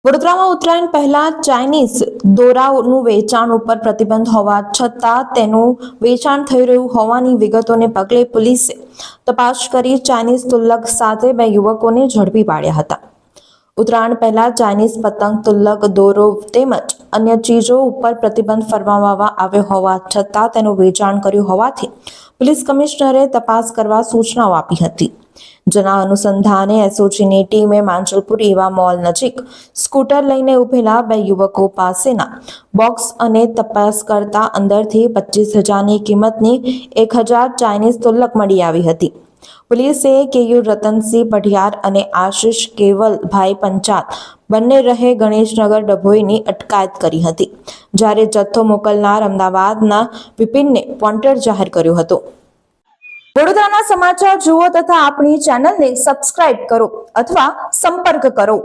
વડોદરામાં ઉત્તરાયણ પહેલા ચાઇનીઝ દોરાનું વેચાણ ઉપર પ્રતિબંધ હોવા છતાં તેનું વેચાણ થઈ રહ્યું હોવાની વિગતોને પગલે પોલીસે તપાસ કરી ચાઇનીઝ તુલ્લક સાથે બે યુવકોને ઝડપી પાડ્યા હતા। ઉત્તરાયણ પહેલા ચાઇનીઝ પતંગ, તુલ્લક, દોરો તેમજ અન્ય ચીજો ઉપર પ્રતિબંધ ફરમાવવામાં આવ્યો હોવા છતાં તેનું વેચાણ કર્યું હોવાથી પોલીસ કમિશનરે તપાસ કરવા સૂચનાઓ આપી હતી। જેના અનુસંધાને એસઓજીની ટીમે માંજલપુર ઈવા મોલ નજીક સ્કૂટર લઈને ઉભેલા બે યુવકો પાસેના બોક્સ અને તપાસ કરતા અંદરથી 25,000ની કિંમતની 1,000 ચાઇનીઝ તુલ્લક મળી આવી હતી। પોલીસે કેયુ રતનસિંહ પઢિયાર અને આશિષ કેવલભાઈ પંચાલ બંને રહે ગણેશનગર ડભોઈની અટકાયત કરી હતી, જ્યારે જથ્થો મોકલનાર અમદાવાદના વિપિનને વોન્ટેડ જાહેર કર્યો હતો। વડોદરાના સમાચાર જુઓ તથા આપણી ચેનલને સબસ્ક્રાઇબ કરો અથવા સંપર્ક કરો।